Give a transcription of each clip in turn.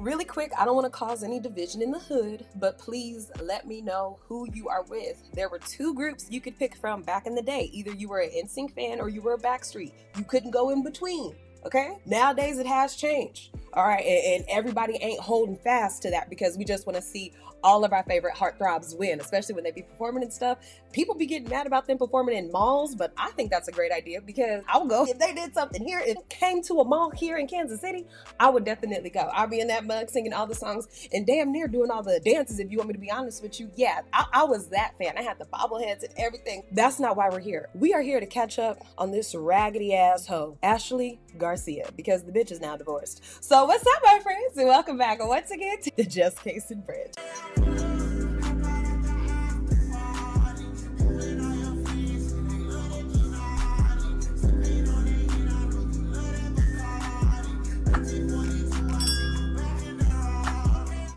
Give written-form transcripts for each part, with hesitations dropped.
Really quick, I don't want to cause any division in the hood, but please let me know who you are with. There were two groups you could pick from back in the day. Either you were an NSYNC fan or you were a Backstreet. You couldn't go in between. Okay? Nowadays it has changed. All right, and everybody ain't holding fast to that because we just want to see all of our favorite heartthrobs win, especially when they be performing and stuff. People be getting mad about them performing in malls, but I think that's a great idea because I would go. If they did something here, if it came to a mall here in Kansas City, I would definitely go. I'll be in that mug singing all the songs and damn near doing all the dances, if you want me to be honest with you. Yeah, I was that fan. I had the bobbleheads and everything. That's not why we're here. We are here to catch up on this raggedy asshole, Ashley Garcia, because the bitch is now divorced. So what's up, my friends, and welcome back once again to the Just Case and Bread.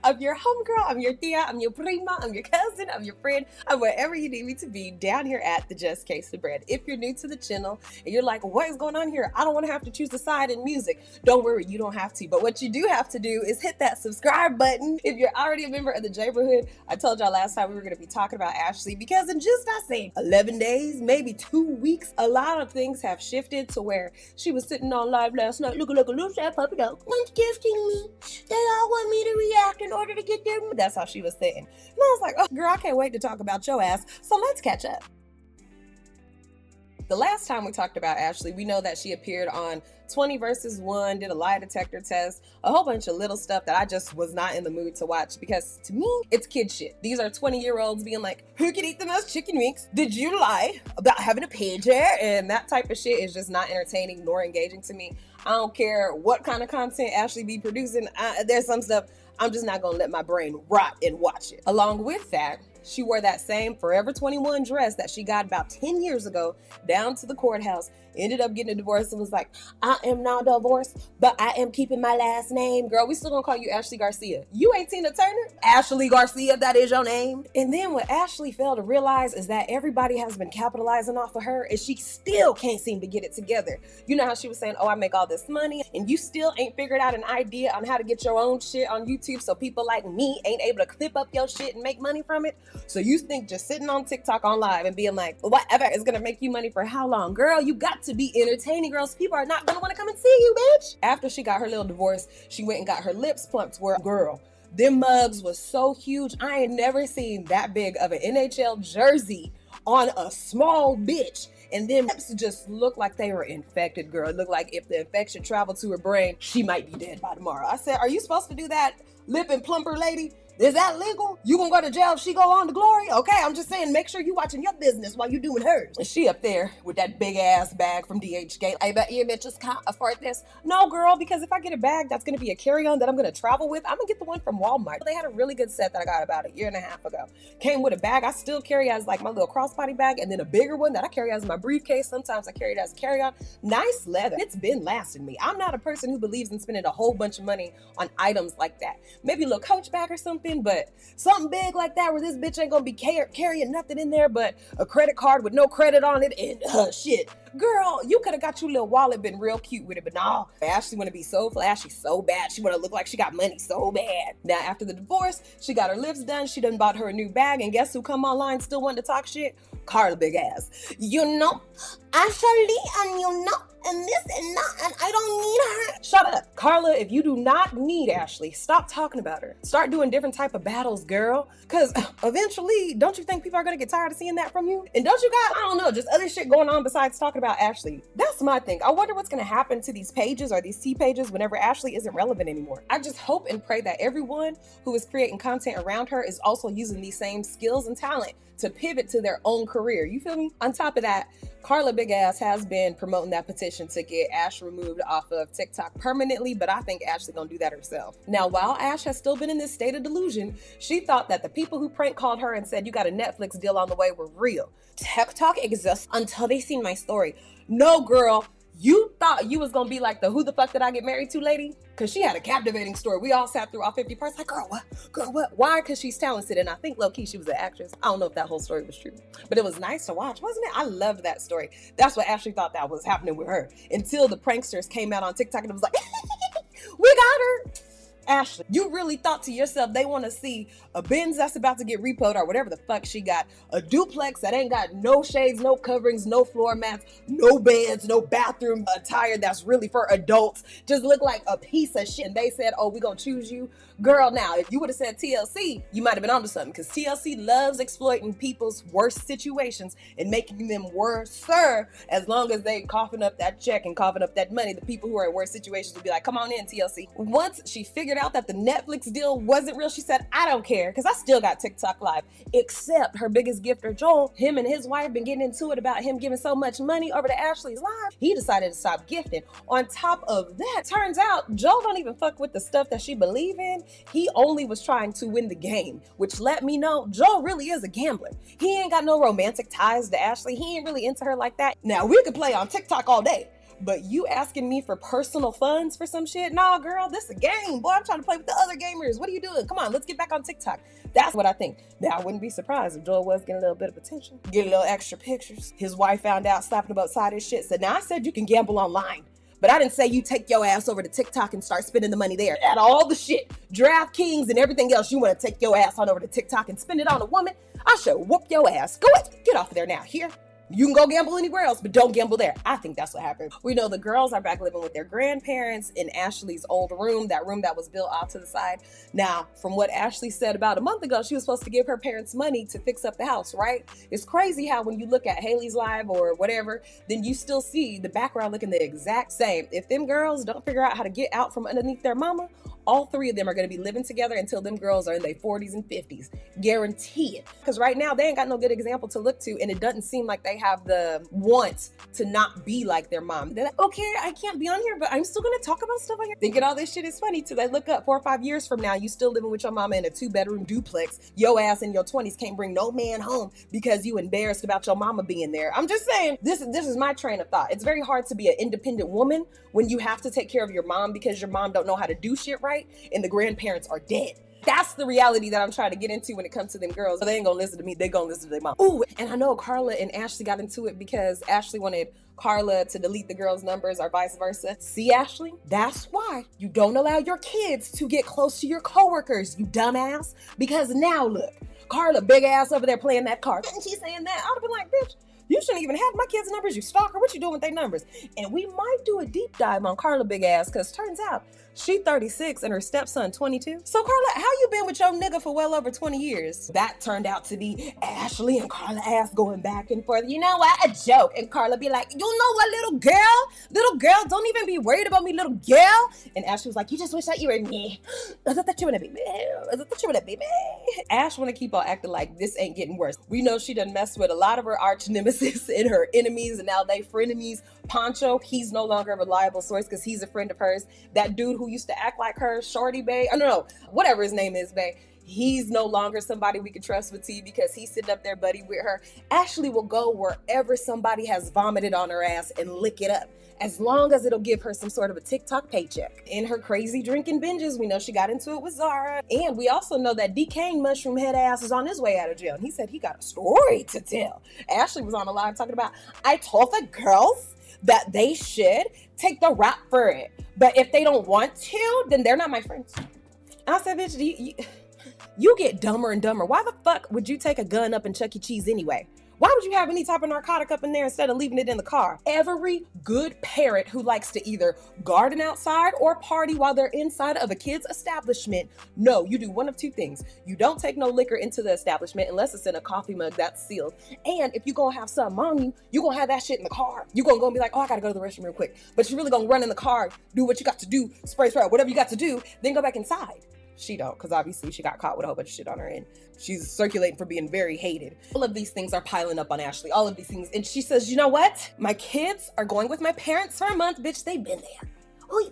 I'm your homegirl, I'm your tia, I'm your prima, I'm your cousin, I'm your friend, I'm whatever you need me to be down here at the Just Case of Bread. If you're new to the channel and you're like, what is going on here? I don't want to have to choose a side in music. Don't worry, you don't have to. But what you do have to do is hit that subscribe button. If you're already a member of the Neighborhood, I told y'all last time we were going to be talking about Ashley because in just, I say, 11 days, maybe 2 weeks, a lot of things have shifted to where she was sitting on live last night looking like a little sad puppy dog. One's gifting me. They all want me to react in order to get their... That's how she was saying. And I was like, oh, girl, I can't wait to talk about your ass. So let's catch up. The last time we talked about Ashley, we know that she appeared on 20 vs. 1, did a lie detector test, a whole bunch of little stuff that I just was not in the mood to watch because to me, it's kid shit. These are 20-year-olds being like, who can eat the most chicken wings? Did you lie about having a pager? And that type of shit is just not entertaining nor engaging to me. I don't care what kind of content Ashley be producing. There's some stuff I'm just not gonna let my brain rot and watch it. Along with that, she wore that same Forever 21 dress that she got about 10 years ago down to the courthouse, ended up getting a divorce and was like, I am not divorced, but I am keeping my last name. Girl, we still gonna call you Ashley Garcia. You ain't Tina Turner. Ashley Garcia, that is your name. And then what Ashley failed to realize is that everybody has been capitalizing off of her and she still can't seem to get it together. You know how she was saying, oh, I make all this money and you still ain't figured out an idea on how to get your own shit on YouTube so people like me ain't able to clip up your shit and make money from it. So you think just sitting on TikTok on live and being like, whatever is gonna make you money for how long? Girl, you got to be entertaining, girls. People are not gonna wanna come and see you, bitch. After she got her little divorce, she went and got her lips plumped where, girl, them mugs was so huge. I ain't never seen that big of an NHL jersey on a small bitch. And them lips just looked like they were infected, girl. It looked like if the infection traveled to her brain, she might be dead by tomorrow. I said, are you supposed to do that, lip and plumper lady? Is that legal? You gonna go to jail if she go on to glory? Okay, I'm just saying, make sure you watching your business while you doing hers. And she up there with that big ass bag from DHgate. I bet you bitches can't afford this. No, girl, because if I get a bag that's gonna be a carry-on that I'm gonna travel with, I'm gonna get the one from Walmart. They had a really good set that I got about a year and a half ago. Came with a bag I still carry as like my little crossbody bag, and then a bigger one that I carry as my briefcase. Sometimes I carry it as a carry-on. Nice leather. It's been lasting me. I'm not a person who believes in spending a whole bunch of money on items like that. Maybe a little Coach bag or something, but something big like that where this bitch ain't gonna be carrying nothing in there but a credit card with no credit on it and shit. Girl, you could have got your little wallet, been real cute with it, but no. Ashley wanna be so flashy so bad. She wanna look like she got money so bad. Now after the divorce, she got her lips done. She done bought her a new bag, and guess who come online still wanting to talk shit? Carla big ass. You know, Ashley, and you know, and this and that, and I don't need her. Shut up. Carla, if you do not need Ashley, stop talking about her. Start doing different type of battles, girl. Cause eventually, don't you think people are gonna get tired of seeing that from you? And don't you got, I don't know, just other shit going on besides talking about Ashley? That's my thing. I wonder what's gonna happen to these pages or these T pages whenever Ashley isn't relevant anymore. I just hope and pray that everyone who is creating content around her is also using these same skills and talent to pivot to their own career. You feel me? On top of that, Carla big ass has been promoting that petition to get Ash removed off of TikTok permanently, but I think Ashley gonna do that herself. Now, while Ash has still been in this state of delusion, she thought that the people who prank called her and said you got a Netflix deal on the way were real. TikTok exists until they seen my story. No, girl, you thought you was gonna be like the who the fuck did I get married to lady? Cause she had a captivating story. We all sat through all 50 parts like, girl, what? Girl, what? Why? Cause she's talented. And I think low-key she was an actress. I don't know if that whole story was true, but it was nice to watch, wasn't it? I loved that story. That's what Ashley thought that was happening with her until the pranksters came out on TikTok and it was like, we got her. Ashley, you really thought to yourself they want to see a Benz that's about to get repoed or whatever the fuck she got, a duplex that ain't got no shades, no coverings, no floor mats, no beds, no bathroom attire that's really for adults, just look like a piece of shit. And they said, oh, we gonna choose you. Girl, now, if you would have said TLC, you might have been onto something, because TLC loves exploiting people's worst situations and making them worser. As long as they coughing up that check and coughing up that money, the people who are in worse situations will be like, come on in, TLC. Once she figured out that the Netflix deal wasn't real, she said, I don't care, because I still got TikTok Live. Except her biggest gifter, Joel, him and his wife been getting into it about him giving so much money over to Ashley's Live. He decided to stop gifting. On top of that, turns out Joel don't even fuck with the stuff that she believe in. He only was trying to win the game, which let me know Joel really is a gambler. He ain't got no romantic ties to Ashley. He ain't really into her like that. Now, we could play on TikTok all day, but you asking me for personal funds for some shit? Nah, girl, this is a game. Boy, I'm trying to play with the other gamers. What are you doing? Come on, let's get back on TikTok. That's what I think. Now, I wouldn't be surprised if Joel was getting a little bit of attention, get a little extra pictures. His wife found out, slapping him upside his shit, said, now I said you can gamble online, but I didn't say you take your ass over to TikTok and start spending the money there. At all the shit, DraftKings and everything else, you want to take your ass on over to TikTok and spend it on a woman? I should whoop your ass. Go ahead, get off of there now. Here. You can go gamble anywhere else, but don't gamble there. I think that's what happened. We know the girls are back living with their grandparents in Ashley's old room, that room that was built off to the side. Now, from what Ashley said about a month ago, she was supposed to give her parents money to fix up the house, right? It's crazy how when you look at Haley's Live or whatever, then you still see the background looking the exact same. If them girls don't figure out how to get out from underneath their mama, all three of them are going to be living together until them girls are in their 40s and 50s. Guarantee it. Because right now, they ain't got no good example to look to, and it doesn't seem like they have the want to not be like their mom. They're like, okay, I can't be on here, but I'm still going to talk about stuff on here. Thinking all this shit is funny till they look up 4 or 5 years from now, you still living with your mama in a 2-bedroom duplex. Your ass in your 20s can't bring no man home because you embarrassed about your mama being there. I'm just saying, this is my train of thought. It's very hard to be an independent woman when you have to take care of your mom because your mom don't know how to do shit right and the grandparents are dead. That's the reality that I'm trying to get into when it comes to them girls. So they ain't gonna listen to me, they gonna listen to their mom. Ooh, and I know Carla and Ashley got into it because Ashley wanted Carla to delete the girls' numbers or vice versa. See, Ashley, that's why you don't allow your kids to get close to your coworkers, you dumbass. Because now look, Carla big ass over there playing that card. And she's saying that. I'd have been like, bitch, you shouldn't even have my kids' numbers, you stalker. What you doing with their numbers? And we might do a deep dive on Carla big ass, because turns out she 36 and her stepson 22. So Carla, how you been with your nigga for well over 20 years? That turned out to be Ashley and Carla ass going back and forth. You know what? A joke. And Carla be like, you know what, little girl, don't even be worried about me, little girl. And Ashley was like, you just wish that you were me. I thought you would be me. I thought you would be me. Ash want to keep on acting like this ain't getting worse. We know she done messed with a lot of her arch nemesis and her enemies, and now they frenemies. Poncho, he's no longer a reliable source because he's a friend of hers. That dude who used to act like her, Shorty Bay, I don't know, whatever his name is, Bay, he's no longer somebody we can trust with tea because he's sitting up there buddy with her. Ashley will go wherever somebody has vomited on her ass and lick it up, as long as it'll give her some sort of a TikTok paycheck. In her crazy drinking binges, we know she got into it with Zara. And we also know that decaying mushroom head ass is on his way out of jail. And he said he got a story to tell. Ashley was on the live talking about, I told the girls that they should take the rap for it, but if they don't want to, then they're not my friends. I said, bitch, you get dumber and dumber. Why the fuck would you take a gun up in Chuck E. Cheese anyway? Why would you have any type of narcotic up in there instead of leaving it in the car? Every good parent who likes to either garden outside or party while they're inside of a kid's establishment, no, you do one of two things. You don't take no liquor into the establishment unless it's in a coffee mug that's sealed. And if you're gonna have something on you, you're gonna have that shit in the car. You're gonna go and be like, oh, I gotta go to the restroom real quick. But you're really gonna run in the car, do what you got to do, spray, whatever you got to do, then go back inside. She don't, because obviously she got caught with a whole bunch of shit on her end. She's circulating for being very hated. All of these things are piling up on Ashley, all of these things. And she says, you know what? My kids are going with my parents for a month. Bitch, they've been there. Oh,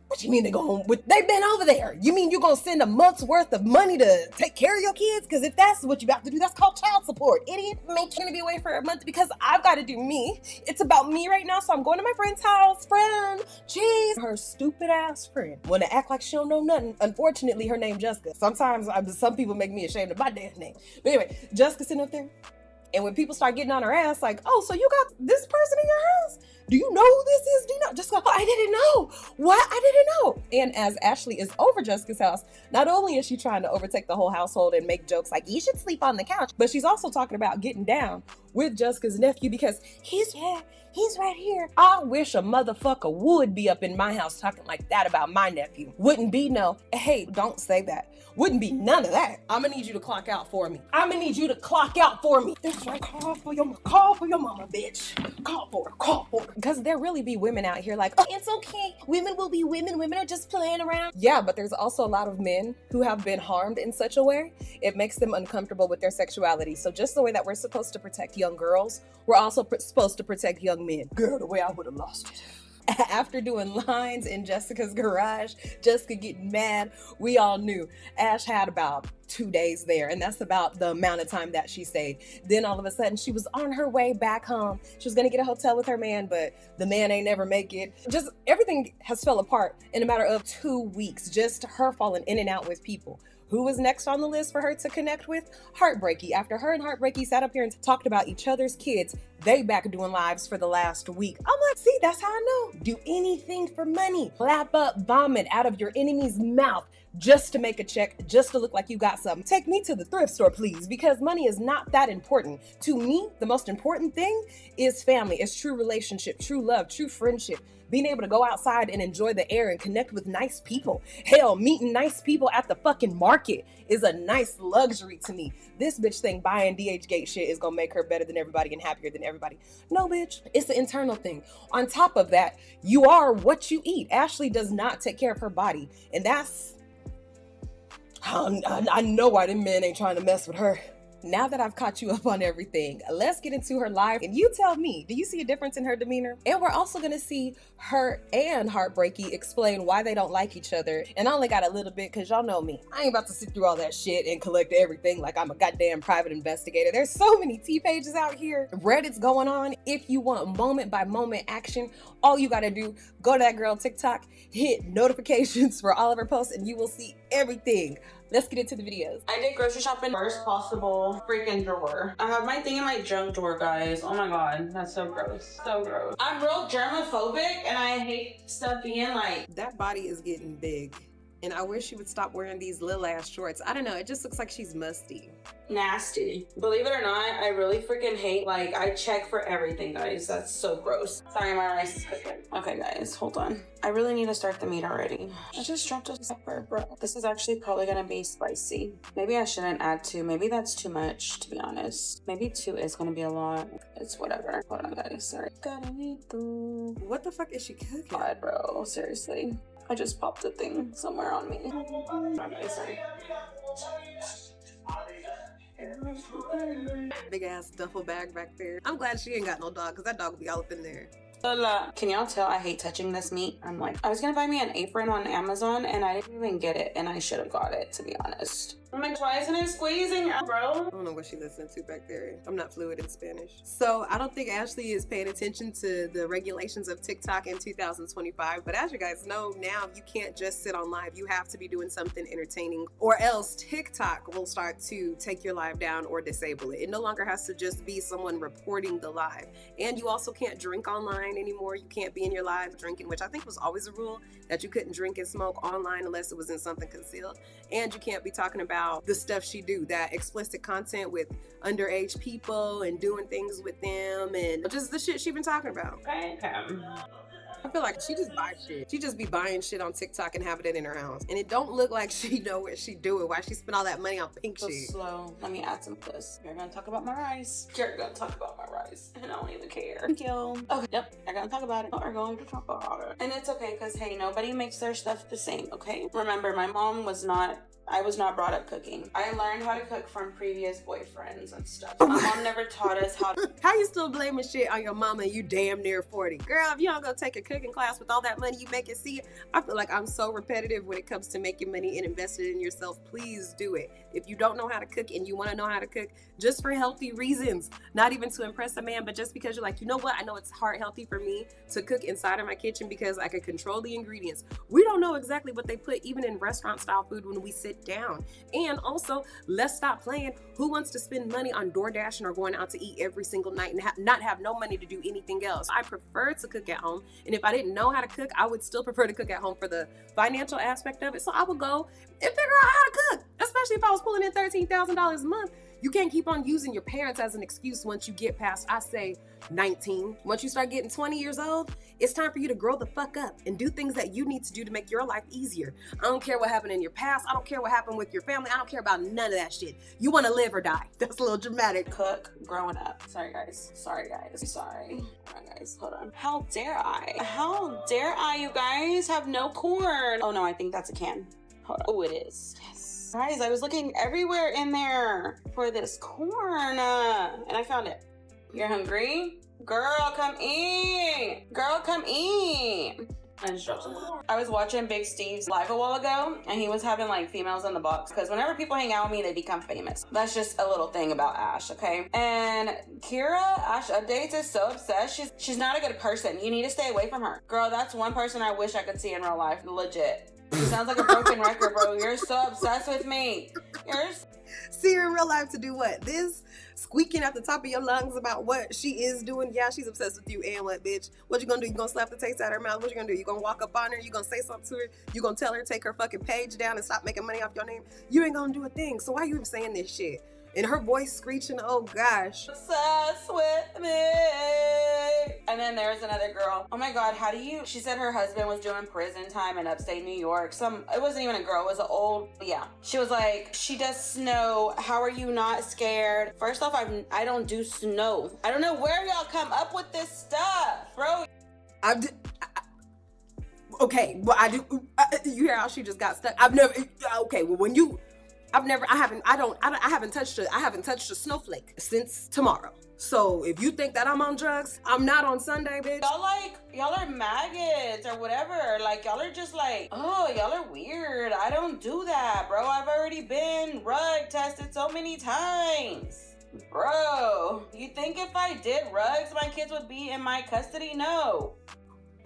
what you mean they go home with? They've been over there. You mean you're gonna send a month's worth of money to take care of your kids? Because if that's what you got to do, that's called child support, idiot. I'm gonna be away for a month because I've got to do me. It's about me right now, so I'm going to my friend's house. Friend, jeez, her stupid ass friend wanna act like she don't know nothing. Unfortunately, her name Jessica. Sometimes some people make me ashamed of my damn name. But anyway, Jessica sitting up there. And when people start getting on her ass, like, oh, so you got this person in your house? Do you know who this is? Do you know? Just go, oh, I didn't know. What? I didn't know. And as Ashley is over Jessica's house, not only is she trying to overtake the whole household and make jokes like, you should sleep on the couch, but she's also talking about getting down with Jessica's nephew because he's right here. I wish a motherfucker would be up in my house talking like that about my nephew. Wouldn't be no, hey, don't say that. Wouldn't be none of that. I'm gonna need you to clock out for me. I'm gonna need you to clock out for me. That's right, call for your mama, bitch. Call for her. Because there really be women out here like, oh, it's okay. Women will be women. Women are just playing around. Yeah, but there's also a lot of men who have been harmed in such a way, it makes them uncomfortable with their sexuality. So just the way that we're supposed to protect young girls, we're also supposed to protect young men. Girl, the way I would have lost it. After doing lines in Jessica's garage, Jessica getting mad, we all knew Ash had about 2 days there, and that's about the amount of time that she stayed. Then all of a sudden she was on her way back home. She was gonna get a hotel with her man, but the man ain't never make it. Just everything has fell apart in a matter of 2 weeks, just her falling in and out with people. Who was next on the list for her to connect with? Heartbreaky. After her and Heartbreaky sat up here and talked about each other's kids, they back doing lives for the last week. I'm like, see, that's how I know. Do anything for money. Lap up vomit out of your enemy's mouth just to make a check, just to look like you got something. Take me to the thrift store, please, because money is not that important. To me, the most important thing is family. It's true relationship, true love, true friendship. Being able to go outside and enjoy the air and connect with nice people. Hell, meeting nice people at the fucking market is a nice luxury to me. This bitch think buying DHgate shit is gonna make her better than everybody and happier than everybody. No, bitch, it's an internal thing. On top of that, you are what you eat. Ashley does not take care of her body. And that's, I know why them men ain't trying to mess with her. Now that I've caught you up on everything, let's get into her life and you tell me, do you see a difference in her demeanor? And we're also gonna see her and Heartbreaky explain why they don't like each other. And I only got a little bit because y'all know me. I ain't about to sit through all that shit and collect everything like I'm a goddamn private investigator. There's so many T pages out here. Reddit's going on. If you want moment by moment action, all you gotta do, go to that girl TikTok, hit notifications for all of her posts and you will see everything. Let's get into the videos. I did grocery shopping first possible freaking drawer. I have my thing in my junk drawer, guys. Oh my god, that's so gross. So gross. I'm real germophobic and I hate stuff being like... That body is getting big. And I wish she would stop wearing these little ass shorts. I don't know, it just looks like she's musty. Nasty. Believe it or not, I really freaking hate, like, I check for everything, guys. That's so gross. Sorry, my rice is cooking. Okay, guys, hold on. I really need to start the meat already. I just dropped a pepper, bro. This is actually probably gonna be spicy. Maybe I shouldn't add 2. Maybe that's too much, to be honest. Maybe 2 is gonna be a lot. It's whatever. Hold on, guys. Sorry. What the fuck is she cooking? God, bro. Seriously. I just popped a thing somewhere on me. Okay, sorry. Big ass duffel bag back there. I'm glad she ain't got no dog because that dog would be all up in there. Can y'all tell I hate touching this meat? I'm like, I was gonna buy me an apron on Amazon and I didn't even get it and I should have got it, to be honest. I'm like, why isn't it squeezing, bro? I don't know what she listening to back there. I'm not fluent in Spanish. So I don't think Ashley is paying attention to the regulations of TikTok in 2025. But as you guys know, now you can't just sit on live. You have to be doing something entertaining or else TikTok will start to take your live down or disable it. It no longer has to just be someone reporting the live. And you also can't drink online anymore. You can't be in your live drinking, which I think was always a rule that you couldn't drink and smoke online unless it was in something concealed. And you can't be talking about the stuff she do, that explicit content with underage people and doing things with them and just the shit she been talking about. Okay. I feel like she just buys shit. She just be buying shit on TikTok and having it in her house. And it don't look like she know what she doing. Why she spend all that money on pink So shit. slow. Let me add some of this. You're gonna talk about my rice. You're gonna talk about my rice. And I don't even care. Thank you. Okay, yep. You're gonna talk about it. We're going to talk about it. And it's okay, because hey, nobody makes their stuff the same, okay? Remember, my mom was not... I was not brought up cooking. I learned how to cook from previous boyfriends and stuff. My mom never taught us how to... How you still blaming shit on your mama and you damn near 40? Girl, if you don't go take a cooking class with all that money you make it, see, I feel like I'm so repetitive when it comes to making money and investing in yourself. Please do it. If you don't know how to cook and you want to know how to cook just for healthy reasons, not even to impress a man, but just because you're like, you know what? I know it's heart healthy for me to cook inside of my kitchen because I can control the ingredients. We don't know exactly what they put even in restaurant style food when we sit down. And also, let's stop playing. Who wants to spend money on DoorDash or going out to eat every single night and not have no money to do anything else? I prefer to cook at home. And if I didn't know how to cook, I would still prefer to cook at home for the financial aspect of it. So I would go and figure out how to cook, especially if I was pulling in $13,000 a month. You can't keep on using your parents as an excuse once you get past, I say, 19. Once you start getting 20 years old, it's time for you to grow the fuck up and do things that you need to do to make your life easier. I don't care what happened in your past. I don't care what happened with your family. I don't care about none of that shit. You want to live or die. That's a little dramatic. Cook growing up. Sorry guys. Sorry. Alright guys, hold on. How dare I, you guys, have no corn? Oh no, I think that's a can. Hold on. Oh, it is. Yes. Guys, I was looking everywhere in there for this corn, and I found it. You're hungry? Girl, come eat. I just dropped some corn. I was watching Big Steve's live a while ago, and he was having like females in the box, because whenever people hang out with me, they become famous. That's just a little thing about Ash, okay? And Ash Updates is so obsessed. She's not a good person. You need to stay away from her. Girl, that's one person I wish I could see in real life, legit. She sounds like a broken record, bro. You're so obsessed with me. See her in real life to do what? This? Squeaking at the top of your lungs about what she is doing? Yeah, she's obsessed with you. And what, bitch? What you gonna do? You gonna slap the taste out of her mouth? What you gonna do? You gonna walk up on her? You gonna say something to her? You gonna tell her take her fucking page down and stop making money off your name? You ain't gonna do a thing. So why you even saying this shit? And her voice screeching, oh gosh. Obsessed with me. And then there's another girl. Oh my God, she said her husband was doing prison time in upstate New York. It wasn't even a girl, it was an old, yeah. She was like, she does snow. How are you not scared? First off, I don't do snow. I don't know where y'all come up with this stuff, bro. Okay, well I do, you hear how she just got stuck? I haven't touched a snowflake since tomorrow. So if you think that I'm on drugs, I'm not on Sunday, bitch. Y'all are maggots or whatever. Like, y'all are just like, oh, y'all are weird. I don't do that, bro. I've already been rug tested so many times. Bro, you think if I did rugs, my kids would be in my custody? No.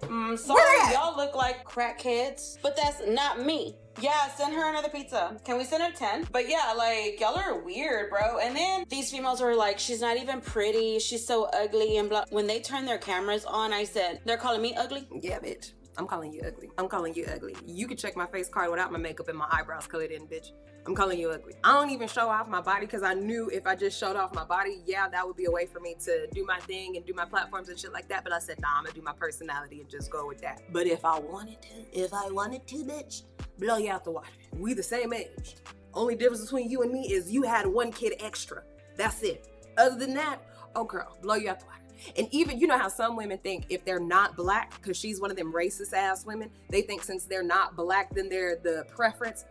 Sorry, y'all look like crack kids, but that's not me. Yeah, send her another pizza. Can we send her 10? But yeah, like, y'all are weird, bro. And then these females are like, she's not even pretty. She's so ugly and blah. When they turn their cameras on, I said, they're calling me ugly? Yeah, bitch. I'm calling you ugly. You can check my face card without my makeup and my eyebrows colored in, bitch. I'm calling you ugly. I don't even show off my body because I knew if I just showed off my body, yeah, that would be a way for me to do my thing and do my platforms and shit like that. But I said, nah, I'm gonna do my personality and just go with that. But if I wanted to, bitch, blow you out the water. We the same age. Only difference between you and me is you had one kid extra. That's it. Other than that, oh girl, blow you out the water. And even, you know how some women think if they're not black, because she's one of them racist ass women, they think since they're not black, then they're the preference.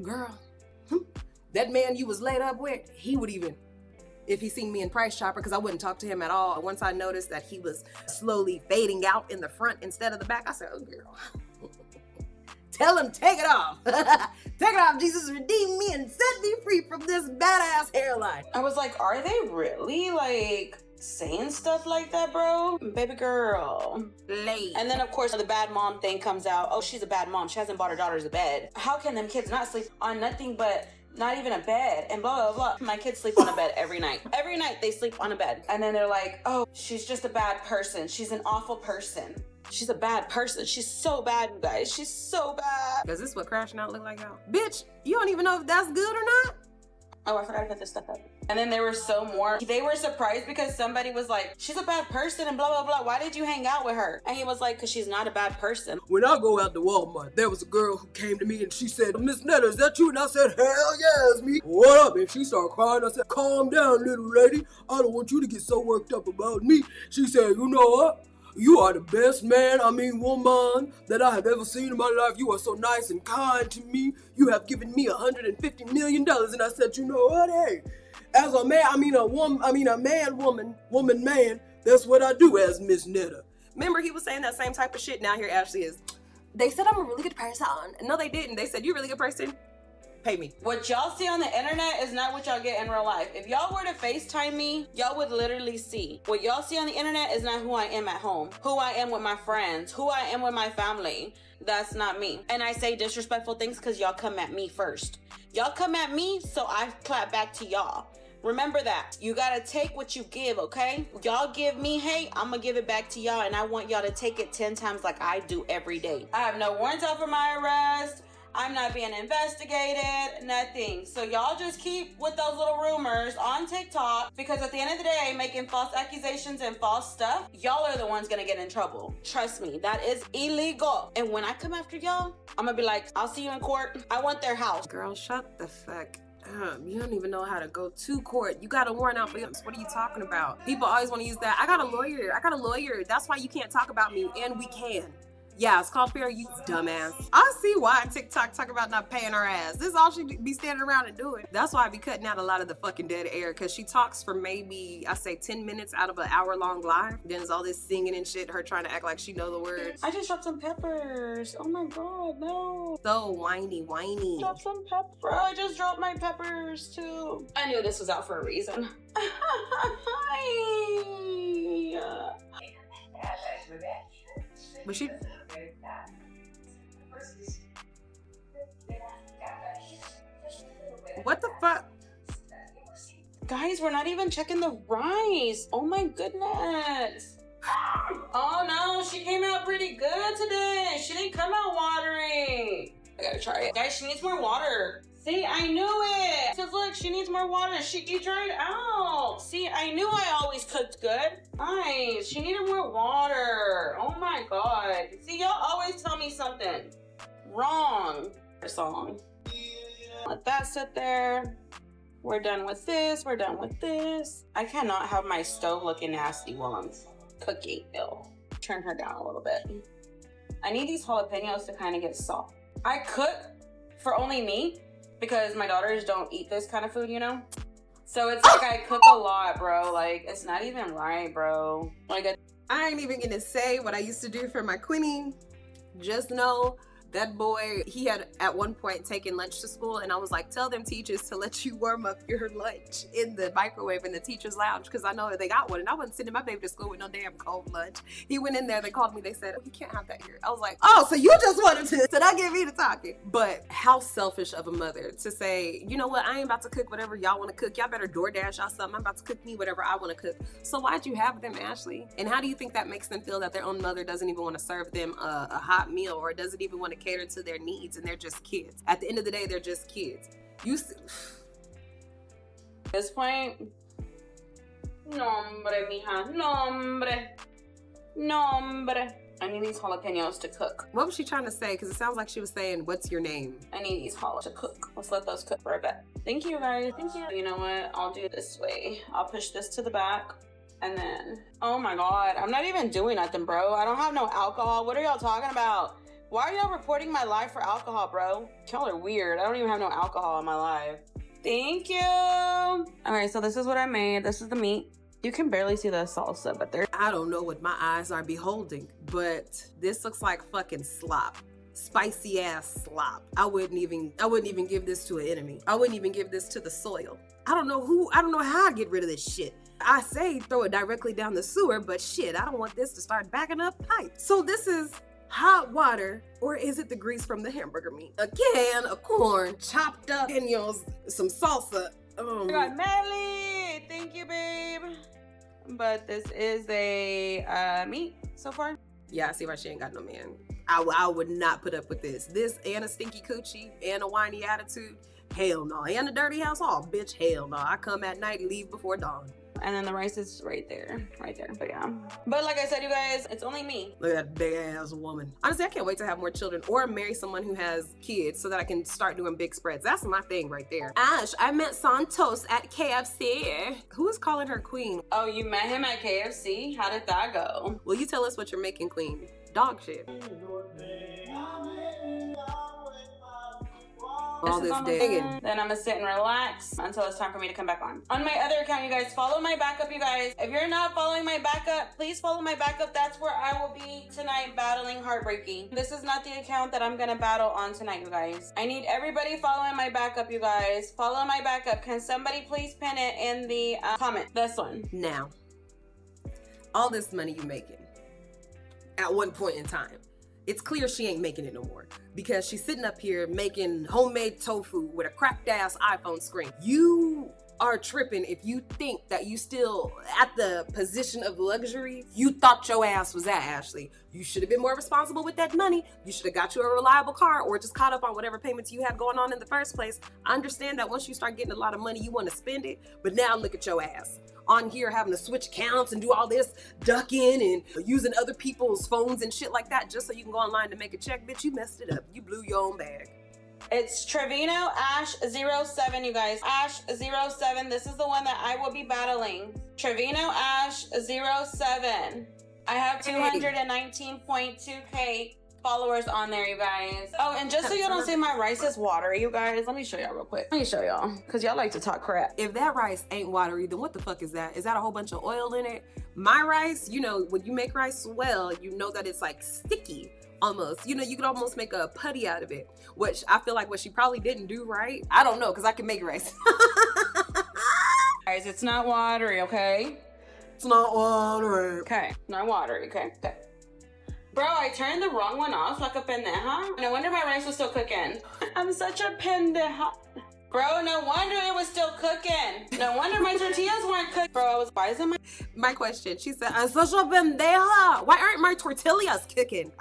Girl, that man you was laid up with, he would even, if he seen me in Price Chopper, because I wouldn't talk to him at all. Once I noticed that he was slowly fading out in the front instead of the back, I said, oh girl, tell him, take it off. Take it off, Jesus, redeem me and set me free from this badass hairline. I was like, are they really like saying stuff like that, bro? Baby girl. Late. And then of course the bad mom thing comes out. Oh, she's a bad mom. She hasn't bought her daughters a bed. How can them kids not sleep on nothing but not even a bed and blah, blah, blah. My kids sleep on a bed every night. Every night they sleep on a bed. And then they're like, oh, she's just a bad person. She's an awful person. She's a bad person. She's so bad, you guys. She's so bad. Does this what crashing out look like, y'all? Bitch, you don't even know if that's good or not? Oh, I forgot to put this stuff up. And then there were they were surprised because somebody was like, she's a bad person and blah, blah, blah. Why did you hang out with her? And he was like, because she's not a bad person. When I go out to Walmart, there was a girl who came to me and she said, Miss Netta, is that you? And I said, hell yeah, it's me. What up? And she started crying. I said, calm down, little lady. I don't want you to get so worked up about me. She said, you know what? You are the best woman that I have ever seen in my life. You are so nice and kind to me. You have given me $150 million. And I said, you know what? Hey, as a man, man, that's what I do as Miss Netta. Remember, he was saying that same type of shit. Now here Ashley is. They said I'm a really good person. No, they didn't. They said, you're a really good person. Pay me. What y'all see on the internet is not what y'all get in real life. If y'all were to FaceTime me, y'all would literally see. What y'all see on the internet is not who I am at home, who I am with my friends, who I am with my family. That's not me. And I say disrespectful things because y'all come at me first. Y'all come at me, so I clap back to y'all. Remember that. You gotta take what you give, okay? Y'all give me hate, I'm gonna give it back to y'all, and I want y'all to take it 10 times like I do every day. I have no warrants out for my arrest. I'm not being investigated, nothing. So y'all just keep with those little rumors on TikTok, because at the end of the day, making false accusations and false stuff, y'all are the ones gonna get in trouble. Trust me, that is illegal. And when I come after y'all, I'm gonna be like, I'll see you in court. I want their house. Girl, shut the fuck up. You don't even know how to go to court. You got a warrant out for you. What are you talking about? People always want to use that. I got a lawyer. That's why you can't talk about me, and we can. Yeah, it's called fair use, dumbass. I see why TikTok talk about not paying her ass. This is all she be standing around and doing. That's why I be cutting out a lot of the fucking dead air, because she talks for maybe, I say 10 minutes out of an hour-long live. Then there's all this singing and shit, her trying to act like she know the words. I just dropped some peppers. Oh my god, no. So whiny. Drop some peppers. Bro, I just dropped my peppers too. I knew this was out for a reason. But she... What the fuck? Guys, we're not even checking the rice. Oh my goodness. Oh no, she came out pretty good today. She didn't come out watery. I gotta try it. Guys, she needs more water. See, I knew it. Because look, she needs more water. She dried out. See, I knew I always cooked good. Nice. She needed more water. Oh my god. See, y'all always tell me something wrong. Song. Let that sit there. We're done with this. We're done with this. I cannot have my stove looking nasty while I'm cooking. Ew. Turn her down a little bit. I need these jalapenos to kind of get soft. I cook for only me because my daughters don't eat this kind of food, you know? So it's like I cook a lot, bro. Like, it's not even right, bro. Like, I ain't even gonna say what I used to do for my Queenie. Just know that boy, he had at one point taken lunch to school, and I was like, tell them teachers to let you warm up your lunch in the microwave in the teacher's lounge, because I know they got one, and I wasn't sending my baby to school with no damn cold lunch. He went in there, they called me, they said, oh, you can't have that here. I was like, oh, so you just wanted to, so that gave me the talking. But how selfish of a mother to say, you know what, I ain't about to cook whatever y'all want to cook. Y'all better DoorDash y'all something. I'm about to cook me whatever I want to cook. So why'd you have them, Ashley? And how do you think that makes them feel that their own mother doesn't even want to serve them a hot meal, or doesn't even want to cater to their needs, and they're just kids? At the end of the day, they're just kids. At this point, nombre, mija, nombre. I need these jalapenos to cook. What was she trying to say? Because it sounds like she was saying, what's your name? I need these jalapenos to cook. Let's let those cook for a bit. Thank you, guys. Thank you. You know what? I'll do it this way. I'll push this to the back. And then, oh my God, I'm not even doing nothing, bro. I don't have no alcohol. What are y'all talking about? Why are y'all reporting my live for alcohol, bro? Y'all are weird. I don't even have no alcohol in my live. Thank you. Okay, so this is what I made. This is the meat. You can barely see the salsa, but there. I don't know what my eyes are beholding, but this looks like fucking slop. Spicy ass slop. I wouldn't even give this to an enemy. I wouldn't even give this to the soil. I don't know how I get rid of this shit. I say throw it directly down the sewer, but shit, I don't want this to start backing up pipes. So this is hot water, or is it the grease from the hamburger meat? A can of corn, chopped up onions, some salsa. I got Melly. Thank you, babe. But this is a meat so far. Yeah, I see why she ain't got no man. I would not put up with this. This and a stinky coochie and a whiny attitude. Hell no. And a dirty house. Oh, bitch, hell no. I come at night and leave before dawn. And then the rice is right there. But yeah. But like I said, you guys, it's only me. Look at that big ass woman. Honestly, I can't wait to have more children or marry someone who has kids so that I can start doing big spreads. That's my thing right there. Ash, I met Santos at KFC. Who is calling her queen? Oh, you met him at KFC? How did that go? Will you tell us what you're making, queen? Dog shit. All this digging. Then I'm gonna sit and relax until it's time for me to come back on. On my other account, you guys, follow my backup, you guys. If you're not following my backup, please follow my backup. That's where I will be tonight battling Heartbreaking. This is not the account that I'm gonna battle on tonight, you guys. I need everybody following my backup, you guys. Follow my backup. Can somebody please pin it in the comment? This one. Now, all this money you making at one point in time, it's clear she ain't making it no more because she's sitting up here making homemade tofu with a cracked ass iPhone screen. You are tripping if you think that you still at the position of luxury you thought your ass was at, Ashley. You should have been more responsible with that money. You should have got you a reliable car or just caught up on whatever payments you had going on in the first place. I understand that once you start getting a lot of money, you want to spend it, but now look at your ass. On here having to switch accounts and do all this ducking and using other people's phones and shit like that just so you can go online to make a check. Bitch, you messed it up. You blew your own bag. It's Trevino Ash07, you guys. Ash07. This is the one that I will be battling. Trevino Ash07. I have 219.2K followers on there, you guys. Oh, and just so y'all don't say my rice is watery, you guys, let me show y'all real quick. Let me show y'all, because y'all like to talk crap. If that rice ain't watery, then what the fuck is that? Is that a whole bunch of oil in it? My rice, you know, when you make rice well, you know that it's like sticky almost. You know, you could almost make a putty out of it, which I feel like what she probably didn't do right. I don't know, because I can make rice. Guys, it's not watery, okay? It's not watery. Okay, not watery, okay? Okay. Bro, I turned the wrong one off like a pendeja. No wonder my rice was still cooking. I'm such a pendeja. Bro, no wonder it was still cooking. No wonder my tortillas weren't cooked. Bro, I was, why isn't my question? She said, I'm such a pendeja. Why aren't my tortillas cooking?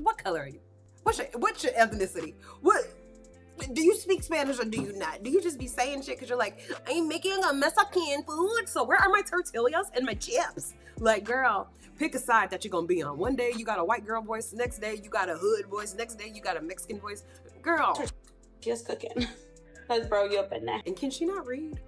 What color are you? What's your ethnicity? What? Do you speak Spanish or do you not? Do you just be saying shit because you're like, I'm making a Mexican food, so where are my tortillas and my chips? Like, girl, pick a side that you're gonna be on. One day you got a white girl voice, the next day you got a hood voice, next day you got a Mexican voice. Girl. Just cooking. Let's bro you up in there. And can she not read?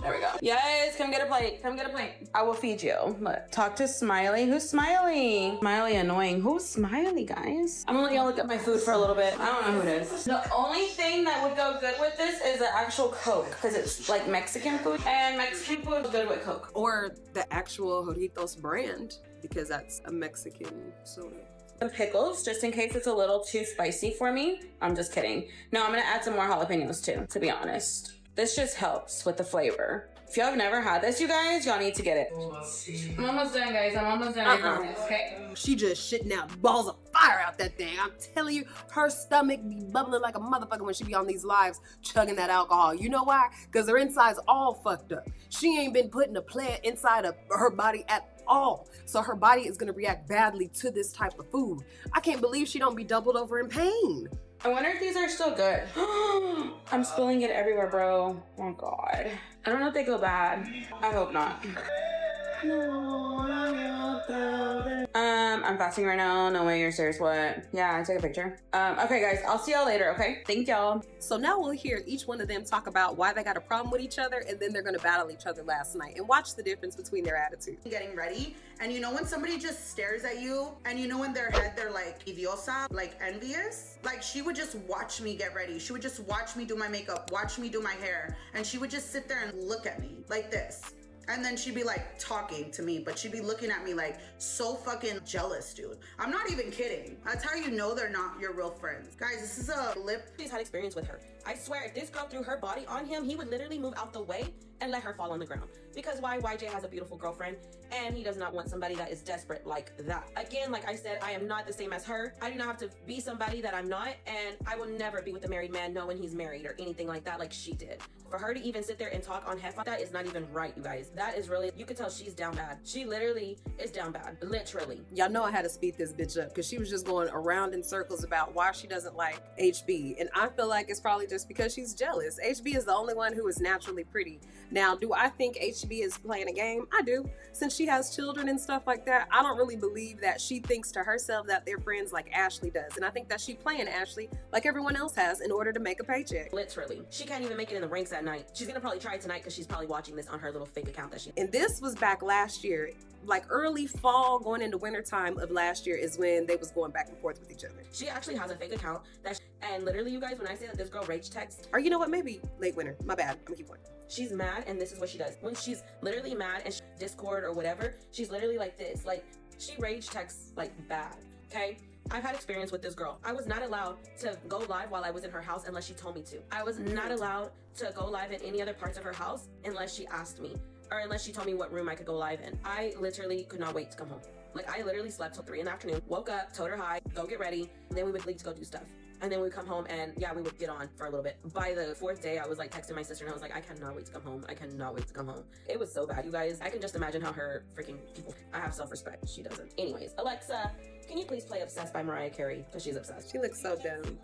There we go. Yes, come get a plate. Come get a plate. I will feed you. Look, talk to Smiley. Who's Smiley? Smiley annoying. Who's Smiley, guys? I'm gonna let y'all look at my food for a little bit. I don't know who it is. The only thing that would go good with this is the actual Coke, because it's like Mexican food, and Mexican food is good with Coke. Or the actual Doritos brand, because that's a Mexican soda. Some pickles, just in case it's a little too spicy for me. I'm just kidding. No, I'm gonna add some more jalapenos too, to be honest. This just helps with the flavor. If y'all have never had this, you guys, y'all need to get it. I'm almost done, guys. I'm almost done. I promise, okay? She just shitting out balls of fire out that thing. I'm telling you, her stomach be bubbling like a motherfucker when she be on these lives chugging that alcohol. You know why? Because her inside's all fucked up. She ain't been putting a plant inside of her body at all. So her body is gonna react badly to this type of food. I can't believe she don't be doubled over in pain. I wonder if these are still good. I'm spilling it everywhere, bro. Oh God. I don't know if they go bad. I hope not. I'm fasting right now. No way, you're serious. What? Yeah, I took a picture. Okay, guys, I'll see y'all later, okay? Thank y'all. So now we'll hear each one of them talk about why they got a problem with each other, and then they're gonna battle each other last night and watch the difference between their attitude. Getting ready, and you know when somebody just stares at you, and you know in their head they're like envidiosa, like envious? Like she would just watch me get ready. She would just watch me do my makeup, watch me do my hair, and she would just sit there and look at me like this. And then she'd be like talking to me, but she'd be looking at me like so fucking jealous, dude. I'm not even kidding. That's how you know they're not your real friends. Guys, this is a lip. She's had experience with her. I swear, if this girl threw her body on him, he would literally move out the way and let her fall on the ground. Because why? YJ has a beautiful girlfriend, and he does not want somebody that is desperate like that. Again, like I said, I am not the same as her. I do not have to be somebody that I'm not, and I will never be with a married man knowing he's married or anything like that like she did. For her to even sit there and talk on Hef, that is not even right, you guys. That is really, you can tell she's down bad. She literally is down bad, literally. Y'all know I had to speed this bitch up because she was just going around in circles about why she doesn't like HB. And I feel like it's probably just because she's jealous. HB is the only one who is naturally pretty. Now, do I think HB is playing a game? I do. Since she has children and stuff like that, I don't really believe that she thinks to herself that they're friends like Ashley does. And I think that she playing Ashley like everyone else has in order to make a paycheck. Literally. She can't even make it in the ranks that night. She's gonna probably try it tonight because she's probably watching this on her little fake account that she... And this was back last year. Like early fall going into winter time of last year is when they was going back and forth with each other. She actually has a fake account that and literally, you guys, when I say that this girl rage text. Or you know what? Maybe late winter. My bad. I'm gonna keep going. She's mad, and this is what she does. When she's literally mad and Discord or whatever, she's literally like this. Like, she rage texts like bad, okay? I've had experience with this girl. I was not allowed to go live while I was in her house unless she told me to. I was not allowed to go live in any other parts of her house unless she asked me, or unless she told me what room I could go live in. I literally could not wait to come home. Like, I literally slept till 3 in the afternoon, woke up, told her hi, go get ready, and then we would leave to go do stuff. And then we'd come home and yeah, we would get on for a little bit. By the 4th day, I was like texting my sister and I was like, I cannot wait to come home. I cannot wait to come home. It was so bad, you guys. I can just imagine how her freaking people, I have self-respect. She doesn't. Anyways, Alexa, can you please play Obsessed by Mariah Carey? Because she's obsessed. She looks so dumb.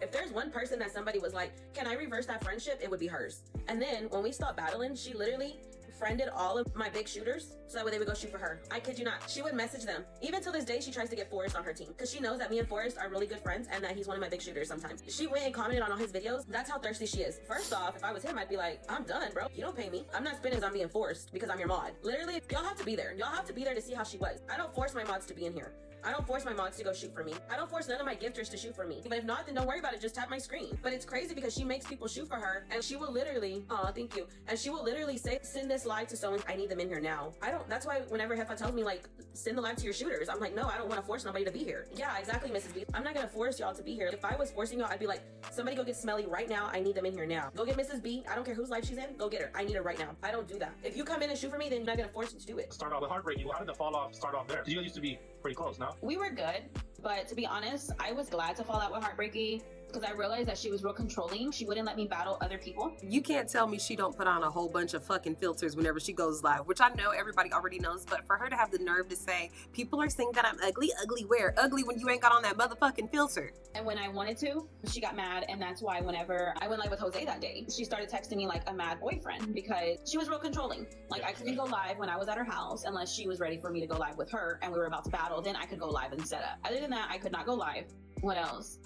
If there's one person that somebody was like, can I reverse that friendship? It would be hers. And then when we stopped battling, she literally friended all of my big shooters so that way they would go shoot for her. I kid you not. She would message them. Even till this day, she tries to get Forrest on her team because she knows that me and Forrest are really good friends and that he's one of my big shooters sometimes. She went and commented on all his videos. That's how thirsty she is. First off, if I was him, I'd be like, I'm done, bro. You don't pay me. I'm not spending as I'm being forced because I'm your mod. Literally, y'all have to be there. Y'all have to be there to see how she was. I don't force my mods to be in here. I don't force my mods to go shoot for me. I don't force none of my gifters to shoot for me. But if not, then don't worry about it. Just tap my screen. But it's crazy because she makes people shoot for her and she will literally, oh, thank you. And she will literally say, send this live to someone. I need them in here now. That's why whenever Hefa tells me like, send the live to your shooters, I'm like, no, I don't want to force nobody to be here. Yeah, exactly, Mrs. B. I'm not going to force y'all to be here. If I was forcing y'all, I'd be like, somebody go get Smelly right now. I need them in here now. Go get Mrs. B. I don't care whose live she's in. Go get her. I need her right now. I don't do that. If you come in and shoot for me, then I'm not going to force you to do it. Start off with Heartbreaking. How did the fall off start off there? You guys used to be pretty close, no? We were good, but to be honest, I was glad to fall out with Heartbreaky because I realized that she was real controlling. She wouldn't let me battle other people. You can't tell me she don't put on a whole bunch of fucking filters whenever she goes live, which I know everybody already knows, but for her to have the nerve to say, people are saying that I'm ugly, where? Ugly when you ain't got on that motherfucking filter. And when I wanted to, she got mad, and that's why whenever I went live with Jose that day, she started texting me like a mad boyfriend because she was real controlling. Like, I couldn't go live when I was at her house unless she was ready for me to go live with her and we were about to battle. Then I could go live and set up. Other than that, I could not go live. What else?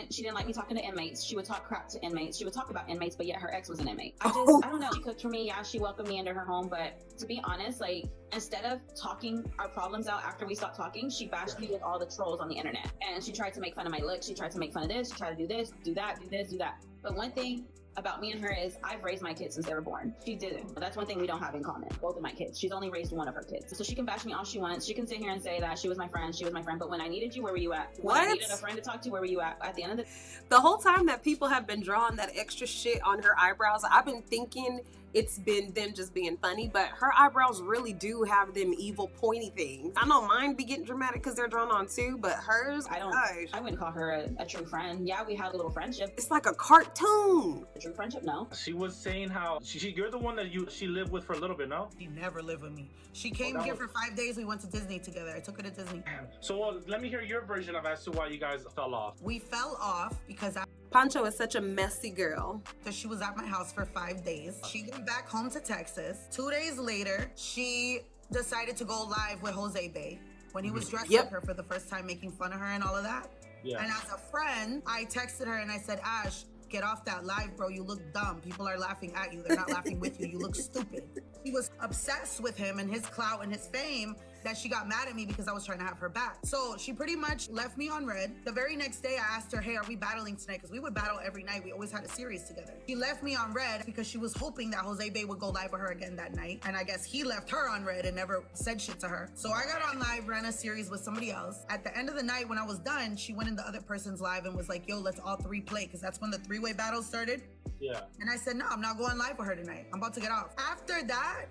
She didn't like me talking to inmates. She would talk crap to inmates. She would talk about inmates, but yet her ex was an inmate. I don't know. She cooked for me. Yeah, she welcomed me into her home. But to be honest, like, instead of talking our problems out after we stopped talking, she bashed me with all the trolls on the internet. And she tried to make fun of my looks. She tried to make fun of this. She tried to do this, do that, do this, do that. But one thing about me and her is I've raised my kids since they were born. She didn't. That's one thing we don't have in common. Both of my kids. She's only raised one of her kids. So she can bash me all she wants. She can sit here and say that she was my friend. But when I needed you, where were you at? When I needed a friend to talk to, where were you at? At the end of the whole time that people have been drawing that extra shit on her eyebrows, I've been thinking it's been them just being funny, but her eyebrows really do have them evil pointy things. I know mine be getting dramatic because they're drawn on too, but hers, I wouldn't call her a true friend. Yeah, we had a little friendship. It's like a cartoon. A true friendship, no. She was saying how you're the one that she lived with for a little bit, no? She never lived with me. She came here for 5 days. We went to Disney together. I took her to Disney. So let me hear your version of as to why you guys fell off. We fell off because Pancho is such a messy girl. She was at my house for 5 days. She went back home to Texas. 2 days later, she decided to go live with Jose Bay when he was dressed like her for the first time, making fun of her and all of that. Yeah. And as a friend, I texted her and I said, Ash, get off that live, bro. You look dumb. People are laughing at you. They're not laughing with you. You look stupid. She was obsessed with him and his clout and his fame that she got mad at me because I was trying to have her back. So she pretty much left me on red. The very next day, I asked her, hey, are we battling tonight? Because we would battle every night. We always had a series together. She left me on red because she was hoping that Jose Bay would go live with her again that night. And I guess he left her on red and never said shit to her. So I got on live, ran a series with somebody else. At the end of the night, when I was done, she went in the other person's live and was like, yo, let's all three play. Because that's when the three-way battle started. Yeah. And I said, no, I'm not going live with her tonight. I'm about to get off. After that,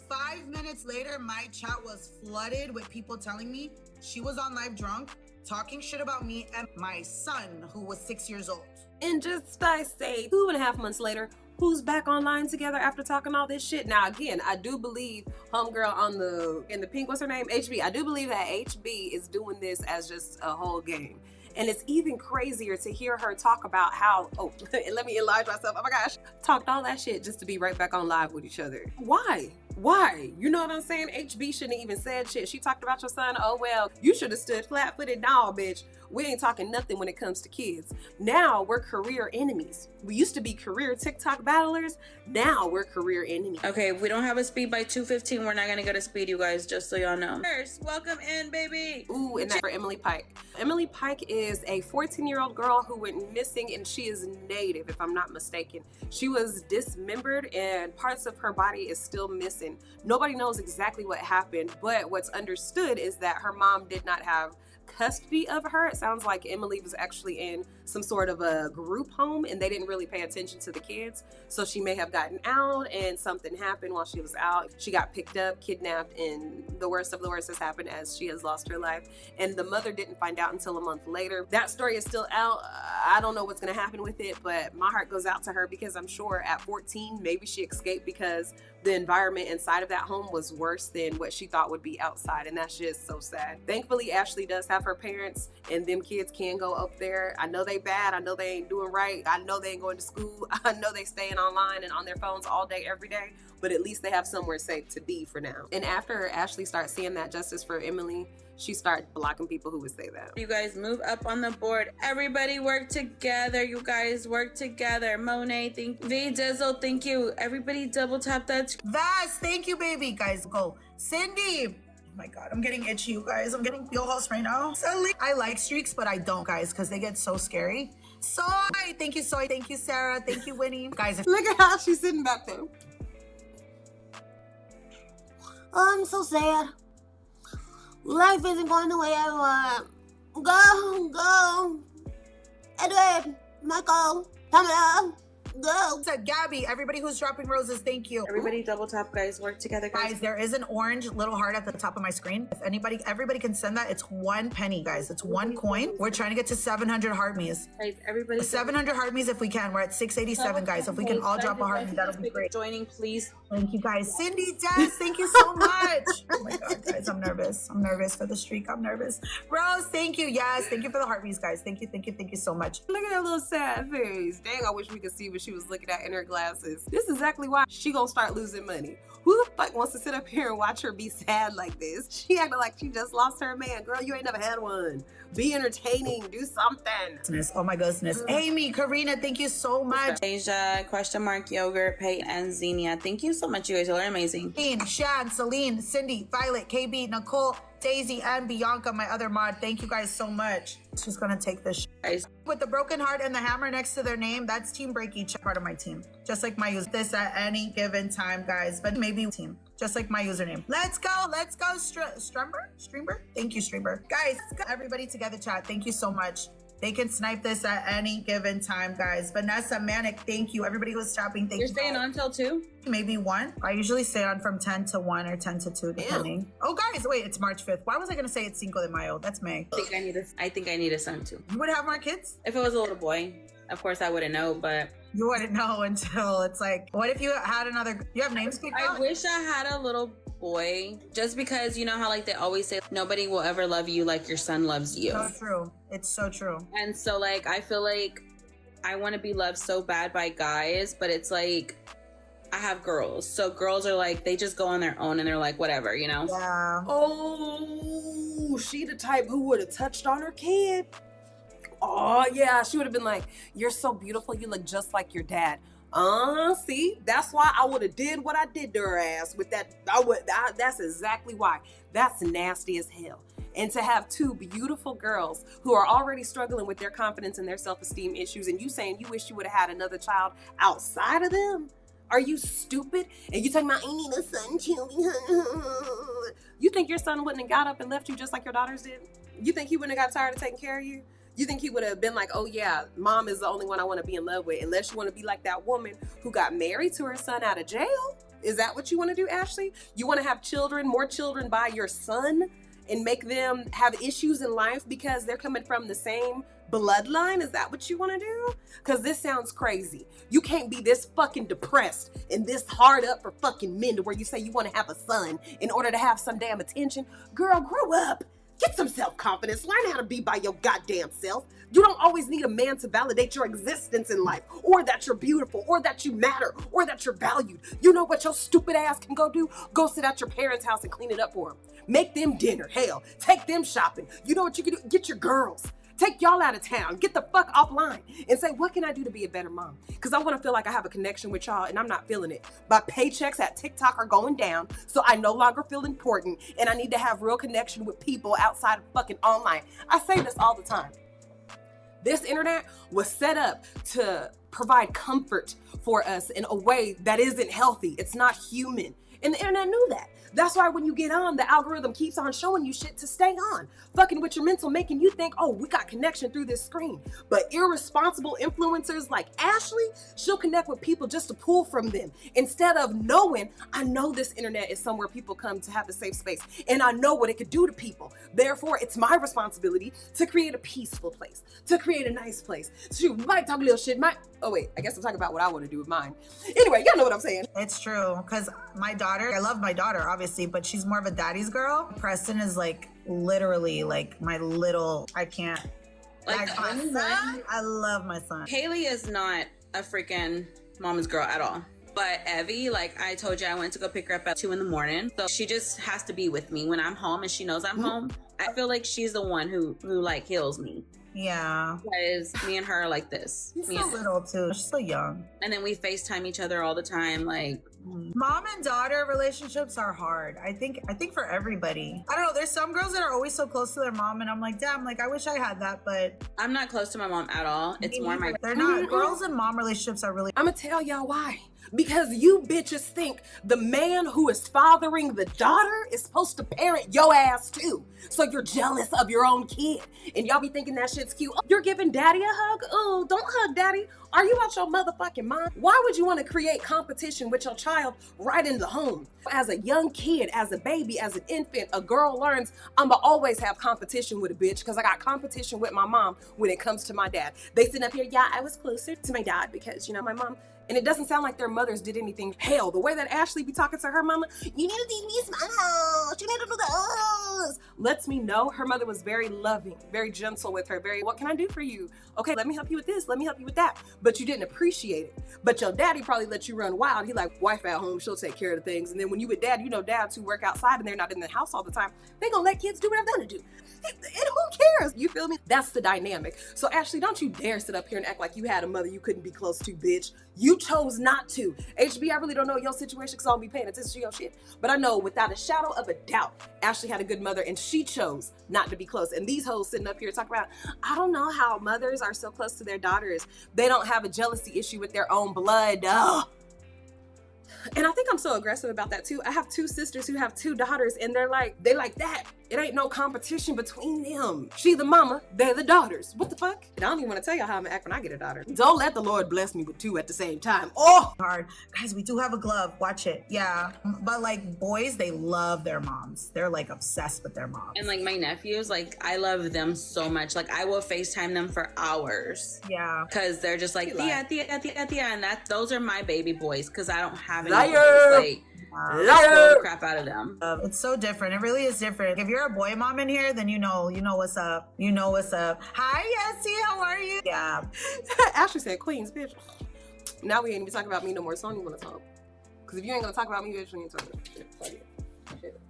5 minutes later, my chat was flooded with people telling me she was on live drunk, talking shit about me and my son, who was 6 years old. And just I say 2.5 months later, who's back online together after talking all this shit? Now again, I do believe homegirl in the pink, what's her name? HB. I do believe that HB is doing this as just a whole game. And it's even crazier to hear her talk about how, and let me enlarge myself, oh my gosh, talked all that shit just to be right back on live with each other. Why? Why? You know what I'm saying? HB shouldn't even said shit. She talked about your son. Oh, well, you should have stood flat-footed. Nah, bitch. We ain't talking nothing when it comes to kids. Now we're career enemies. We used to be career TikTok battlers. Now we're career enemies. Okay, if we don't have a speed by 2:15, we're not gonna get a speed, you guys, just so y'all know. First, welcome in, baby. Ooh, and that's for Emily Pike. Emily Pike is a 14-year-old girl who went missing, and she is native, if I'm not mistaken. She was dismembered, and parts of her body is still missing. Nobody knows exactly what happened, but what's understood is that her mom did not have custody of her. It sounds like Emily was actually in some sort of a group home and they didn't really pay attention to the kids. So she may have gotten out and something happened while she was out. She got picked up, kidnapped, and the worst of the worst has happened as she has lost her life. And the mother didn't find out until a month later. That story is still out. I don't know what's going to happen with it, but my heart goes out to her because I'm sure at 14, maybe she escaped because the environment inside of that home was worse than what she thought would be outside, and that's just so sad. Thankfully, Ashley does have her parents, and them kids can go up there. I know they bad. I know they ain't doing right. I know they ain't going to school. I know they staying online and on their phones all day, every day, but at least they have somewhere safe to be for now. And after Ashley starts seeing that justice for Emily, she started blocking people who would say that. You guys move up on the board. Everybody work together. You guys work together. Monet, thank V Dizzle, thank you. Everybody double tap that. Vast, thank you, baby. Guys, go. Cindy. Oh my God, I'm getting itchy, you guys. I'm getting feel holes right now. I like streaks, but I don't, guys, because they get so scary. Soy, thank you, Soy. Thank you, Sarah. Thank you, Winnie. Guys, Look at how she's sitting back there. I'm so sad. Life isn't going the way I want. Go. Edward, Michael, Pamela, go. said Gabby, everybody who's dropping roses, thank you. Everybody double tap, guys. Work together, Guys, there is an orange little heart at the top of my screen. If everybody can send that, it's 1 penny, guys. It's 1 coin. We're trying to get to 700 heart me's. Guys, everybody. 700 heart me's if we can. We're at 687, guys. If we can all drop a heart me, that'll be great. Joining, please. Thank you, guys. Cindy, Des, thank you so much. Oh my God, guys, I'm nervous. I'm nervous for the streak. I'm nervous. Rose, thank you. Yes, thank you for the heart me's, guys. Thank you so much. Look at that little sad face. Dang, I wish we could see what she was looking at in her glasses. This is exactly why she gonna start losing money. Who the fuck wants to sit up here and watch her be sad like this? She acted like she just lost her man. Girl, you ain't never had one. Be entertaining. Do something. Oh my goodness. Amy, Karina, thank you so much. Asia, question mark, yogurt, Pay, and Xenia. Thank you so much, you guys. You are amazing. Shan, Celine, Cindy, Violet, KB, Nicole, Daisy, and Bianca, my other mod. Thank you guys so much. She's gonna take this Guys. with the broken heart and the hammer next to their name. That's Team Break Each, part of my team. Just like my use this at any given time, guys. But maybe team, just like my username. Let's go. Streamer. Thank you, Streamer. Guys, everybody together, chat. Thank you so much. They can snipe this at any given time, guys. Vanessa, Manic, thank you. Everybody who's tapping, thank you. You're staying on till 2? Maybe 1. I usually stay on from 10 to 1 or 10 to 2, depending. Ew. Oh, guys, wait, it's March 5th. Why was I going to say it's Cinco de Mayo? That's May. I think I need a son, too. You would have more kids? If it was a little boy, of course I wouldn't know, but... You wouldn't know until it's like, what if you had another... You have names picked out? I wish I had a little boy, just because you know how like they always say nobody will ever love you like your son loves you. So true. It's so true. And so like I feel like I want to be loved so bad by guys, but it's like I have girls, so girls are like they just go on their own and they're like whatever, you know. Yeah. Oh, she the type who would have touched on her kid. Oh yeah, she would have been like, "You're so beautiful. You look just like your dad." See, that's why I would have did what I did to her ass with that. That's exactly why. That's nasty as hell. And to have 2 beautiful girls who are already struggling with their confidence and their self-esteem issues, and you saying you wish you would have had another child outside of them? Are you stupid? And you talking about, I need a son too. You think your son wouldn't have got up and left you just like your daughters did? You think he wouldn't have got tired of taking care of you? You think he would have been like, oh yeah, mom is the only one I want to be in love with, unless you want to be like that woman who got married to her son out of jail? Is that what you want to do, Ashley? You want to have children, more children by your son, and make them have issues in life because they're coming from the same bloodline? Is that what you want to do? Because this sounds crazy. You can't be this fucking depressed and this hard up for fucking men to where you say you want to have a son in order to have some damn attention. Girl, grow up. Get some self-confidence. Learn how to be by your goddamn self. You don't always need a man to validate your existence in life, or that you're beautiful, or that you matter, or that you're valued. You know what your stupid ass can go do? Go sit at your parents' house and clean it up for them. Make them dinner. Hell, take them shopping. You know what you can do? Get your girls. Take y'all out of town. Get the fuck offline and say, what can I do to be a better mom? Because I want to feel like I have a connection with y'all, and I'm not feeling it. My paychecks at TikTok are going down, so I no longer feel important, and I need to have real connection with people outside of fucking online. I say this all the time. This internet was set up to provide comfort for us in a way that isn't healthy. It's not human. And the internet knew that. That's why when you get on, the algorithm keeps on showing you shit to stay on. Fucking with your mental, making you think, oh, we got connection through this screen. But irresponsible influencers like Ashley, she'll connect with people just to pull from them. Instead of knowing, I know this internet is somewhere people come to have a safe space. And I know what it could do to people. Therefore, it's my responsibility to create a peaceful place, to create a nice place. Shoot, we might talk a little shit, oh wait, I guess I'm talking about what I want to do with mine. Anyway, y'all know what I'm saying. It's true, because my daughter, I love my daughter, obviously, but she's more of a daddy's girl. Preston is like literally like my little, I can't. Like my son, I love my son. Haley is not a freaking mama's girl at all. But Evie, like I told you, I went to go pick her up at 2 a.m. So she just has to be with me when I'm home and she knows I'm home. I feel like she's the one who like heals me. Yeah. Because me and her are like this. She's so little too. She's so young. And then we FaceTime each other all the time. Like mom and daughter relationships are hard. I think for everybody. I don't know. There's some girls that are always so close to their mom, and I'm like, damn, like I wish I had that, but I'm not close to my mom at all. It's more my. They're not. Girls and mom relationships are really. I'm gonna tell y'all why. Because you bitches think the man who is fathering the daughter is supposed to parent your ass too. So you're jealous of your own kid. And y'all be thinking that shit's cute. Oh, you're giving daddy a hug? Oh, don't hug daddy. Are you out your motherfucking mind? Why would you want to create competition with your child right in the home? As a young kid, as a baby, as an infant, a girl learns, I'ma always have competition with a bitch because I got competition with my mom when it comes to my dad. They sit up here, yeah, I was closer to my dad because, you know, my mom. And it doesn't sound like their mothers did anything. Hell, the way that Ashley be talking to her mama, you need to teach me smile, you need to do the lets me know her mother was very loving, very gentle with her, very, what can I do for you? Okay, let me help you with this, let me help you with that. But you didn't appreciate it. But your daddy probably let you run wild. He like, wife at home, she'll take care of the things. And then when you with dad, you know dads who work outside and they're not in the house all the time, they gonna let kids do whatever they wanna do. And who cares? You feel me? That's the dynamic. So Ashley, don't you dare sit up here and act like you had a mother you couldn't be close to, bitch. You chose not to. HB, I really don't know your situation because I don't be paying attention to your shit. But I know without a shadow of a doubt, Ashley had a good mother and she chose not to be close. And these hoes sitting up here talking about, I don't know how mothers are so close to their daughters. They don't have a jealousy issue with their own blood. Ugh. And I think I'm so aggressive about that too. I have 2 sisters who have 2 daughters and they like that. It ain't no competition between them. She the mama, they're the daughters. What the fuck? And I don't even want to tell y'all how I'm gonna act when I get a daughter. Don't let the Lord bless me with 2 at the same time. Oh! Hard. Guys, we do have a glove. Watch it. Yeah. But like boys, they love their moms. They're like obsessed with their moms. And like my nephews, like I love them so much. Like I will FaceTime them for hours. Yeah. Because they're just like, tia. And those are my baby boys because I don't have any Liar! boys. Like, Liar! the crap out of them. It's so different. It really is different. If you're a boy mom in here, then you know what's up. You know what's up. Hi, Yessie, how are you? Yeah. Ashley said, Queens, bitch. Now we ain't even talking about me no more, so I don't even want to talk. Because if you ain't gonna talk about me, bitch, we ain't talking about shit. Shit.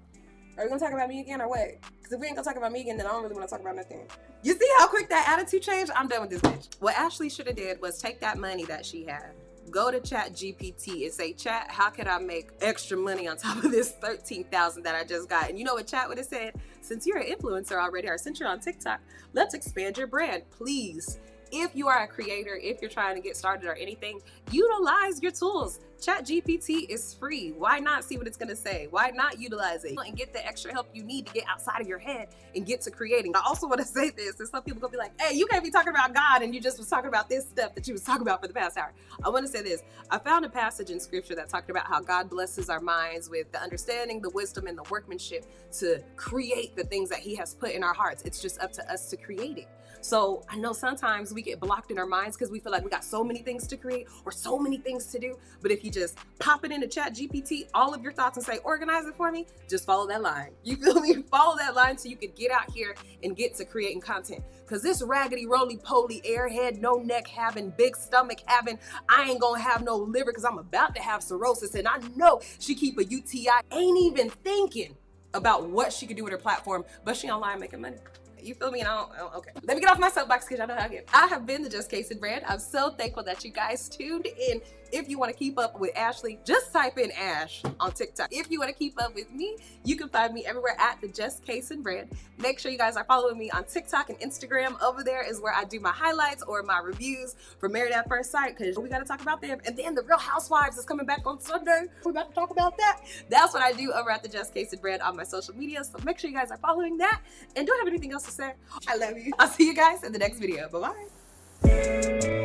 Are we gonna talk about me again or what? Because if we ain't gonna talk about me again, then I don't really want to talk about nothing. You see how quick that attitude changed? I'm done with this bitch. What Ashley should have did was take that money that she had, go to Chat GPT and say, Chat, how could I make extra money on top of this $13,000 that I just got? And you know what Chat would have said? Since you're an influencer already, or since you're on TikTok, let's expand your brand, please. If you are a creator, if you're trying to get started or anything, utilize your tools. Chat GPT is free. Why not see what it's gonna say? Why not utilize it and get the extra help you need to get outside of your head and get to creating? I also want to say this, and some people gonna be like, hey, you can't be talking about God and you just was talking about this stuff that you was talking about for the past hour. I want to say this. I found a passage in scripture that talked about how God blesses our minds with the understanding, the wisdom, and the workmanship to create the things that he has put in our hearts. It's just up to us to create it. So I know sometimes we get blocked in our minds because we feel like we got so many things to create or so many things to do. But if you just pop it into Chat GPT, all of your thoughts, and say, organize it for me, just follow that line. You feel me? Follow that line so you can get out here and get to creating content. Because this raggedy, roly-poly, airhead, no neck having, big stomach having, I ain't gonna have no liver because I'm about to have cirrhosis, and I know she keep a UTI, ain't even thinking about what she could do with her platform, but she online making money. You feel me? And okay. Let me get off my soapbox because I know how I get. I have been the Just Casey brand. I'm so thankful that you guys tuned in. If you want to keep up with Ashley, just type in Ash on TikTok. If you want to keep up with me, you can find me everywhere at the Just Casey brand. Make sure you guys are following me on TikTok and Instagram. Over there is where I do my highlights or my reviews for Married at First Sight, because we got to talk about them. And then The Real Housewives is coming back on Sunday. We're about to talk about that. That's what I do over at the Just Casey brand on my social media. So make sure you guys are following that. And don't have anything else to say. I love you. I'll see you guys in the next video. Bye-bye.